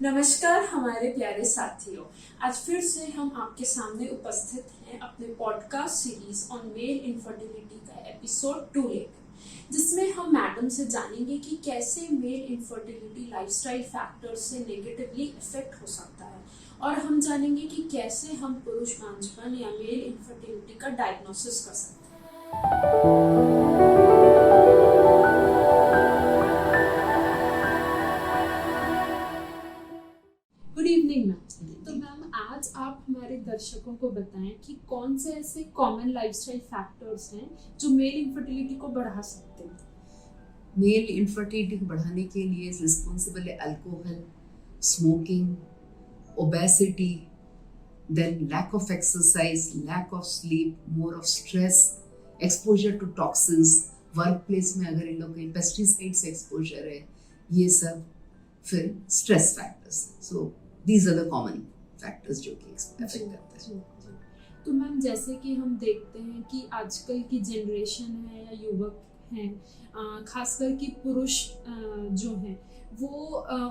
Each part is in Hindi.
नमस्कार हमारे प्यारे साथियों। आज फिर से हम आपके सामने उपस्थित हैं अपने podcast series on male infertility का एपिसोड 2 लेकर, जिसमें हम मैडम से जानेंगे कि कैसे मेल इनफर्टिलिटी लाइफस्टाइल फैक्टर्स से नेगेटिवली इफेक्ट हो सकता है, और हम जानेंगे कि कैसे हम पुरुष बांझपन या मेल इनफर्टिलिटी का डायग्नोसिस कर सकते हैं। Good evening ma'am. तो मैम, आज आप हमारे दर्शकों को बताएं कि कौन से ऐसे कॉमन लाइफस्टाइल फैक्टर्स हैं जो मेल इनफर्टिलिटी को बढ़ा सकते हैं। मेल इनफर्टिलिटी को बढ़ाने के लिए रिस्पॉन्सिबल है alcohol, smoking, obesity, then lack of exercise, lack of sleep, more of stress, exposure to toxins, work place में अगर इन लोग कहीं पेस्टिसाइड से एक्सपोजर है, ये सब, फिर stress factors. So these are the common factors जो कि अफेक्ट करते हैं। तो मैम, जैसे कि हम देखते हैं कि आजकल की जनरेशन है या युवक हैं, खासकर कि पुरुष जो हैं वो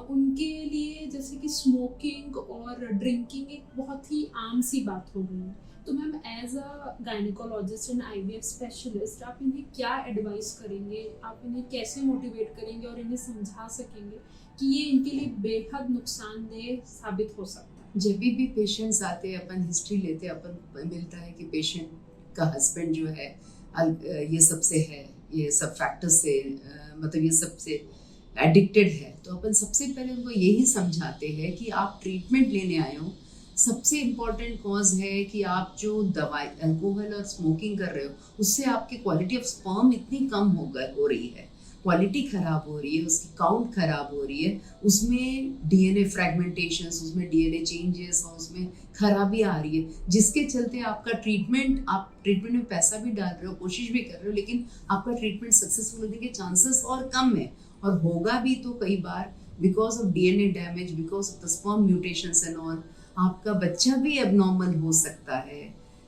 उनके लिए जैसे कि स्मोकिंग और ड्रिंकिंग एक बहुत ही आम सी बात हो गई है। तो ma'am, as a gynecologist and IVF specialist, आप इन्हें क्या एडवाइस करेंगे, आप इन्हें कैसे मोटिवेट करेंगे और इन्हें समझा सकेंगे कि ये इनके लिए बेहद नुकसानदेह साबित हो सकता है। जब भी पेशेंट्स आते हैं, अपन हिस्ट्री लेते हैं, अपन मिलता है कि पेशेंट का हस्बैंड जो है ये सबसे है, ये सब फैक्टर्स से मतलब ये सबसे एडिक्टेड है, तो अपन सबसे पहले उनको यही समझाते हैं कि आप ट्रीटमेंट लेने आए हो। सबसे इम्पॉर्टेंट कॉज है कि आप जो दवाई, अल्कोहल और स्मोकिंग कर रहे हो, उससे आपकी क्वालिटी ऑफ स्पर्म इतनी कम हो रही है, क्वालिटी खराब हो रही है, उसकी काउंट खराब हो रही है, उसमें डीएनए फ्रैगमेंटेशंस, उसमें डीएनए चेंजेस और उसमें खराबी आ रही है, जिसके चलते आपका ट्रीटमेंट, आप ट्रीटमेंट में पैसा भी डाल रहे हो, कोशिश भी कर रहे हो, लेकिन आपका ट्रीटमेंट सक्सेसफुल होने के चांसेस और कम है, और होगा भी तो कई बार because of DNA damage, because of the sperm mutations and all, आपका बच्चा भी एबनॉर्मल हो सकता है,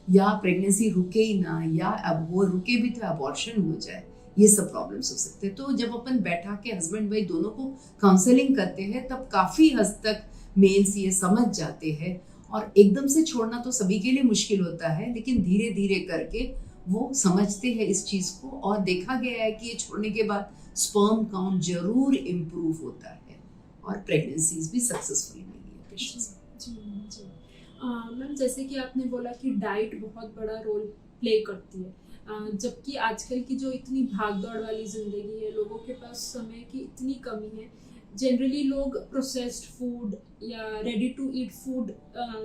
या प्रेगनेंसी रुके ही ना, या अब वो रुके भी तो अबॉर्शन हो जाए, ये सब प्रॉब्लम्स हो सकते हैं। तो जब अपन बैठा के हस्बैंड वाइफ दोनों को काउंसलिंग करते हैं, तब काफ़ी हद तक मेल्स ये समझ जाते हैं, और एकदम से छोड़ना तो सभी के लिए मुश्किल होता है, लेकिन धीरे धीरे करके वो समझते हैं इस चीज़ को, और देखा गया है कि ये छोड़ने के बाद स्पर्म काउंट जरूर इम्प्रूव होता है और प्रेगनेंसीज भी सक्सेसफुल मिली है पेशेंट्स। जी जी मैम, जैसे कि आपने बोला कि डाइट बहुत बड़ा रोल प्ले करती है, जबकि आजकल की जो इतनी भागदौड़ वाली ज़िंदगी है, लोगों के पास समय की इतनी कमी है, जनरली लोग प्रोसेस्ड फूड या रेडी टू ईट फूड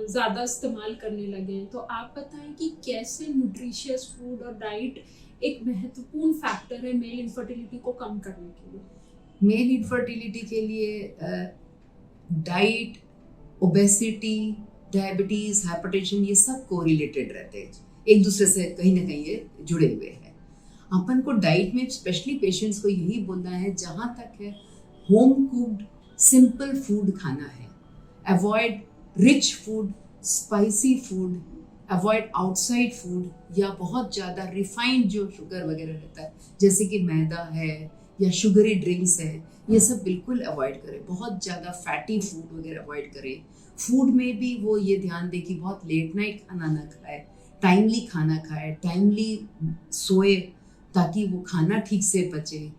ज़्यादा इस्तेमाल करने लगे हैं। तो आप बताएं कि कैसे न्यूट्रिशियस फूड और डाइट एक महत्वपूर्ण फैक्टर है मेल इनफर्टिलिटी को कम करने के लिए। मेल इनफर्टिलिटी के लिए डाइट, ओबेसिटी, डायबिटीज, हाइपरटेंशन, ये सब कोरिलेटेड रहते हैं, एक दूसरे से कहीं ना कहीं ये जुड़े हुए हैं। अपन को डाइट में स्पेशली पेशेंट्स को यही बोलना है, जहाँ तक है होम कुक्ड सिंपल फूड खाना है, avoid rich food, spicy food, avoid outside food, या बहुत ज़्यादा रिफाइंड जो शुगर वगैरह रहता है, जैसे कि मैदा है या शुगरी ड्रिंक्स है, ये सब बिल्कुल अवॉइड करें। बहुत ज़्यादा फैटी फूड वगैरह अवॉइड करें। फूड में भी वो ये ध्यान दें कि बहुत लेट नाइट खाना ना खाए, टाइमली खाना खाए, टाइमली सोए, ताकि वो खाना ठीक से पचे,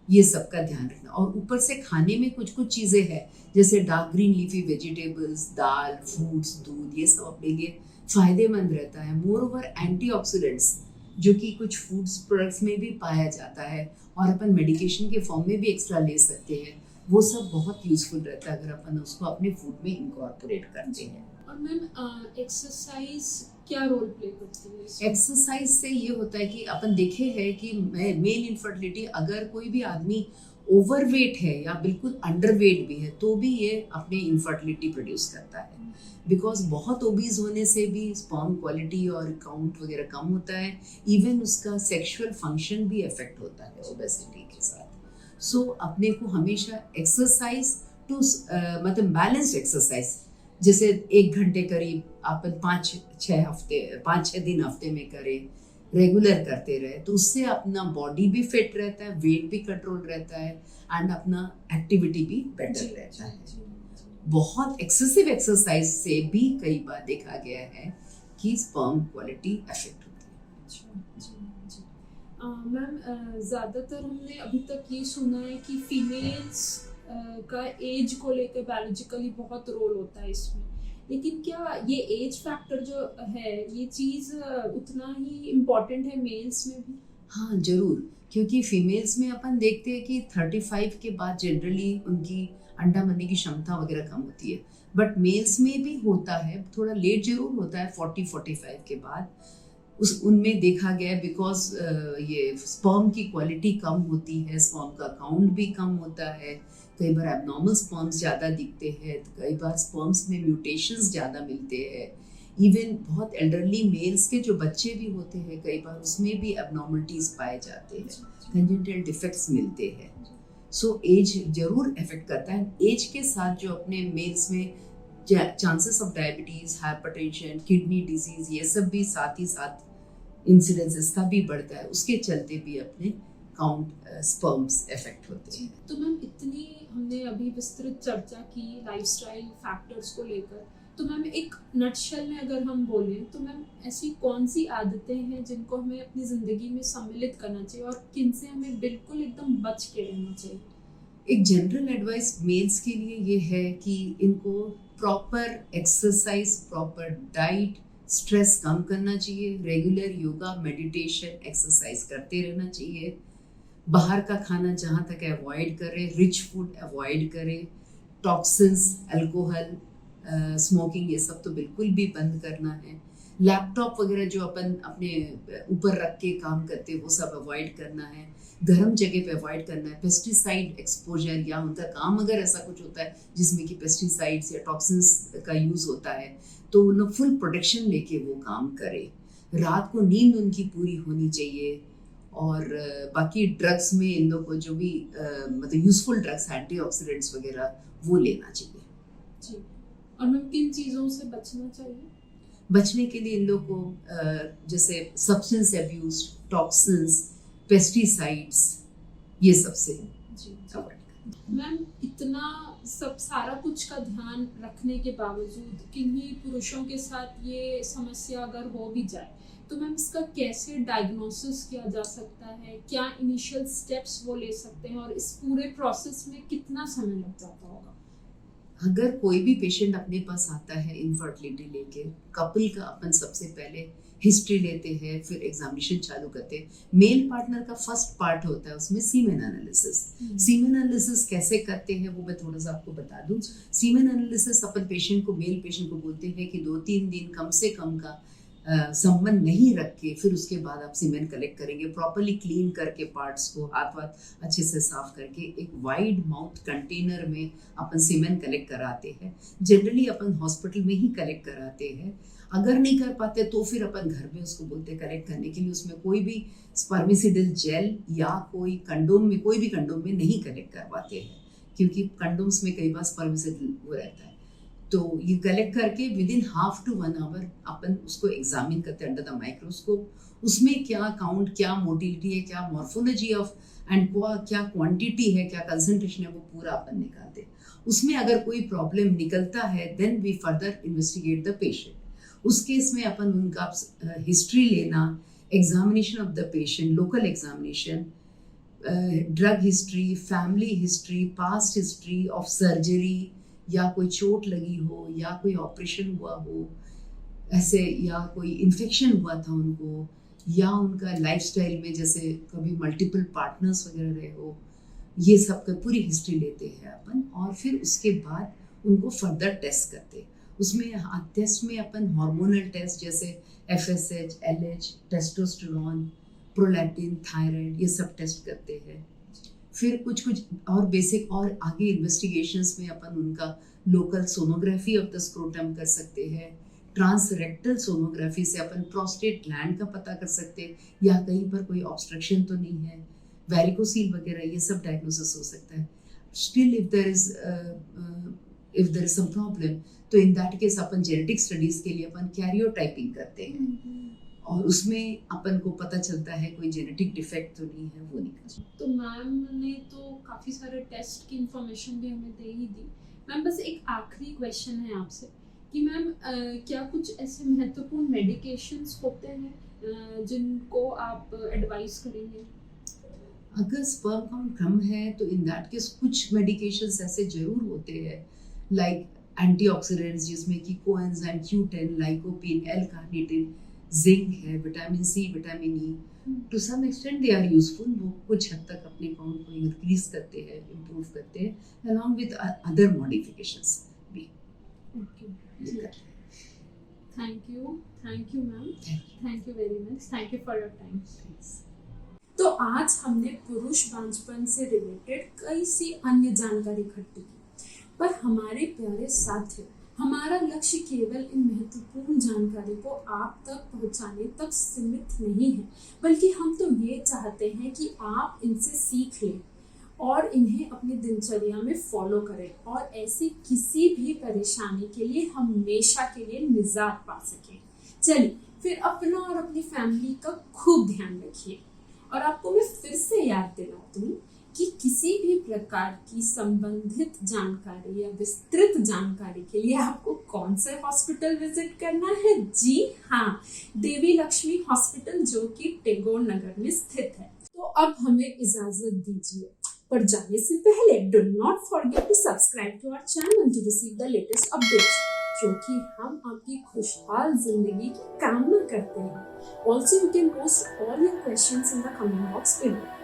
ये सब का ध्यान रखना। और ऊपर से खाने में कुछ कुछ चीज़ें हैं, जैसे डार्क ग्रीन लीफी वेजिटेबल्स, दाल, फ्रूट्स, दूध, ये सब अपने लिए फ़ायदेमंद रहता है। मोर ओवर एंटीऑक्सीडेंट्स जो कि कुछ फूड्स प्रोडक्ट्स में भी पाया जाता है, और अपन मेडिकेशन के फॉर्म में भी एक्स्ट्रा ले सकते हैं, वो सब बहुत यूजफुल रहता है अगर अपन उसको अपने फूड में इनकॉर्पोरेट करते हैं। और मैम, एक्सरसाइज क्या रोल प्ले करती है? एक्सरसाइज से ये होता है कि अपन देखे हैं कि मेल इनफर्टिलिटी, अगर कोई भी आदमी ओवरवेट है या बिल्कुल अंडरवेट भी है, तो भी ये अपने इनफर्टिलिटी प्रोड्यूस करता है, बिकॉज बहुत ओबीज होने से भी स्पर्म क्वालिटी और काउंट वगैरह कम होता है, इवन उसका सेक्सुअल फंक्शन भी अफेक्ट होता है ओबेसिटी के साथ। सो अपने को हमेशा एक्सरसाइज टू मतलब बैलेंस्ड एक्सरसाइज, जैसे 1 घंटे करीब अपन 5-6 दिन हफ्ते में करें, रेगुलर करते रहे, तो उससे अपना बॉडी भी फिट रहता है, वेट भी कंट्रोल रहता है, एंड अपना एक्टिविटी भी बेटर रहता है। बहुत एक्सेसिव एक्सरसाइज से भी कई बार देखा गया है कि स्पर्म क्वालिटी अफेक्ट होती है। अच्छा, जी, जी। मैम, ज़्यादातर हमने अभी तक ये सुना है कि फीमेल्स का एज को लेकर बायोलॉजिकली बहुत रोल होता है इसमें, लेकिन क्या ये एज फैक्टर जो है ये चीज़ उतना ही इम्पोर्टेंट है मेल्स में भी? हाँ जरूर, क्योंकि फीमेल्स में अपन देखते हैं कि 35 के बाद जनरली उनकी अंडा बनने की क्षमता वगैरह कम होती है, बट मेल्स में भी होता है, थोड़ा लेट जरूर होता है 40-45 के बाद। उस उनमें देखा गया है बिकॉज ये स्पर्म की क्वालिटी कम होती है, स्पर्म का काउंट भी कम होता है, कई बार एबनॉर्मल स्पर्म्स ज़्यादा दिखते हैं, तो कई बार स्पर्म्स में म्यूटेशंस ज़्यादा मिलते हैं। इवन बहुत एल्डरली मेल्स के जो बच्चे भी होते हैं कई बार उसमें भी एबनॉर्मलिटीज़ पाए जाते हैं, कंजेनिटल डिफेक्ट्स मिलते हैं। सो एज जरूर इफेक्ट करता है। एज के साथ जो अपने मेल्स में chances of diabetes, hypertension, kidney disease, ये सब भी साथ ही साथ इंसिडेंस इसका भी बढ़ता है, उसके चलते भी अपने काउंट स्पर्म्स इफेक्ट होते हैं। तो मैम इतनी हमने अभी विस्तृत चर्चा की लाइफस्टाइल फैक्टर्स को लेकर, तो मैम एक नटशेल में अगर हम बोलें तो मैम ऐसी कौन सी आदतें हैं जिनको हमें अपनी ज़िंदगी में सम्मिलित करना चाहिए और किन से हमें बिल्कुल एकदम बच के रहना चाहिए? एक जनरल एडवाइस मेल्स के लिए ये है कि इनको proper exercise, proper diet, stress कम करना चाहिए, रेगुलर योगा, मेडिटेशन, एक्सरसाइज करते रहना चाहिए, बाहर का खाना जहाँ तक अवॉइड करें, रिच फूड अवॉइड करें, टॉक्सिन्स, अल्कोहल, स्मोकिंग, ये सब तो बिल्कुल भी बंद करना है, लैपटॉप वगैरह जो अपन अपने ऊपर रख के काम करते हैं वो सब अवॉइड करना है, गर्म जगह पे अवॉइड करना है, पेस्टिसाइड एक्सपोजर या उनका काम अगर ऐसा कुछ होता है जिसमें कि पेस्टिसाइड्स या टॉक्सिन्स का यूज़ होता है तो उन लोग फुल प्रोटेक्शन लेके वो काम करें, रात को नींद उनकी पूरी होनी चाहिए, और बाकी ड्रग्स में इन लोग को जो भी मतलब यूजफुल ड्रग्स, एंटीऑक्सीडेंट्स वगैरह वो लेना चाहिए। जी, और मैम किन चीज़ों से बचना चाहिए? बचने के लिए इन लोग को जैसे सब्सटेंस अब्यूज, टॉक्सिन्स, पेस्टिसाइड्स, ये सब से जी, अवॉइड। मैम इतना सब सारा कुछ का ध्यान रखने के बावजूद किन्हीं पुरुषों के साथ ये समस्या अगर हो भी जाए तो मैम इसका कैसे डायग्नोसिस किया जा सकता है, क्या इनिशियल स्टेप्स वो ले सकते हैं और इस पूरे प्रोसेस में कितना समय लग जाता होगा? अगर कोई भी पेशेंट अपने पास आता है इनफर्टिलिटी लेके, कपल का अपन सबसे पहले हिस्ट्री लेते हैं, फिर एग्जामिनेशन चालू करते हैं। मेल पार्टनर का फर्स्ट पार्ट होता है उसमें सीमेन एनालिसिस। सीमेन एनालिसिस कैसे करते हैं वो मैं थोड़ा सा आपको बता दूं। सीमेन एनालिसिस अपन पेशेंट को, मेल पेशेंट को बोलते हैं कि 2-3 दिन कम से कम का संबंध नहीं रख के फिर उसके बाद आप सीमेन कलेक्ट करेंगे, प्रॉपरली क्लीन करके पार्ट्स को हाथ अच्छे से साफ करके एक वाइड माउथ कंटेनर में अपन सीमेन कलेक्ट कराते हैं। जनरली अपन हॉस्पिटल में ही कलेक्ट कराते हैं, अगर नहीं कर पाते तो फिर अपन घर में उसको बोलते कलेक्ट करने के लिए। उसमें कोई भी स्पर्मिसिडल जेल या कोई कंडोम में, कोई भी कंडोम में नहीं कलेक्ट करवाते हैं क्योंकि कंडोम्स में कई बार स्पर्मिसिडल वो रहता है। तो ये कलेक्ट करके विदिन 1/2 to 1 hour अपन उसको एग्जामिन करते हैं अंडर द माइक्रोस्कोप। उसमें क्या काउंट, क्या मोटिलिटी है, क्या मॉर्फोलॉजी ऑफ एंड क्या क्वांटिटी है, क्या कंसंट्रेशन है, वो पूरा अपन निकालते हैं। उसमें अगर कोई प्रॉब्लम निकलता है then we further investigate the patient. उस केस में अपन उनका हिस्ट्री लेना, examination of the patient, local examination, drug history, family history, past history of surgery, या कोई चोट लगी हो या कोई ऑपरेशन हुआ हो ऐसे, या कोई इन्फेक्शन हुआ था उनको, या उनका लाइफस्टाइल में जैसे कभी मल्टीपल पार्टनर्स वगैरह रहे हो, ये सब का पूरी हिस्ट्री लेते हैं अपन। और फिर उसके बाद उनको फर्दर टेस्ट करते हैं। उसमें टेस्ट में अपन हार्मोनल टेस्ट जैसे FSH, LH, testosterone, prolactin, thyroid, ये सब टेस्ट करते हैं। फिर कुछ और बेसिक और आगे इन्वेस्टिगेशंस में अपन उनका local sonography of the scrotum कर सकते हैं। ट्रांसरेक्टल सोनोग्राफी से अपन प्रोस्टेट ग्लैंड का पता कर सकते हैं या कहीं पर कोई ऑब्स्ट्रक्शन तो नहीं है, वेरिकोसील वगैरह, ये सब डायग्नोसिस हो सकता है। Still if there is some problem तो इन दैट केस अपन जेनेटिक स्टडीज के लिए अपन कैरियोटाइपिंग करते हैं और उसमें अपन को पता चलता है कोई जेनेटिक डिफेक्ट तो नहीं है, वो निकल। तो मैम ने तो काफ़ी सारे टेस्ट की इंफॉर्मेशन भी हमें दे ही दी, मैम बस एक आखिरी क्वेश्चन है आपसे कि मैम क्या कुछ ऐसे महत्वपूर्ण मेडिकेशंस होते हैं जिनको आप एडवाइस करेंगे? अगर स्पर्म काउंट कम है तो इन दैट केस कुछ मेडिकेशंस ऐसे जरूर होते हैं, लाइक एंटीऑक्सीडेंट्स जिसमें कि coenzyme Q10, lycopene, L carnitine, zinc है, vitamin C, vitamin E, to some extent they are useful. वो कुछ हद तक अपने काउंट को इंक्रीज करते हैं, इम्प्रूव करते हैं, अलॉन्ग विद अदर मॉडिफिकेशंस भी। Okay, thank you ma'am, thank you very much, thank you for your time. तो आज हमने पुरुष बांझपन से रिलेटेड कई सी अन्य जानकारी इकट्ठी की, पर हमारे प्यारे साथियों, हमारा लक्ष्य केवल इन महत्वपूर्ण जानकारी को आप तक पहुंचाने तक सीमित नहीं है, बल्कि हम तो ये चाहते हैं कि आप इनसे सीख लें और इन्हें अपनी दिनचर्या में फॉलो करें और ऐसी किसी भी परेशानी के लिए हमेशा के लिए निजात पा सकें। चलिए फिर अपना और अपनी फैमिली का खूब ध्यान रखिए। और आपको मैं फिर से याद दिलाती हूँ कि किसी भी प्रकार की संबंधित जानकारी या विस्तृत जानकारी के लिए आपको कौन से हॉस्पिटल विजिट करना है? जी हाँ, देवी लक्ष्मी हॉस्पिटल, जो कि टैगोर नगर में स्थित है। तो अब हमें इजाजत दीजिए, पर जाने से पहले do not forget to subscribe to our channel to receive the latest updates, क्योंकि हम आपकी खुशहाल जिंदगी की कामना करते हैं। Also you can post all your questions in the comment box below.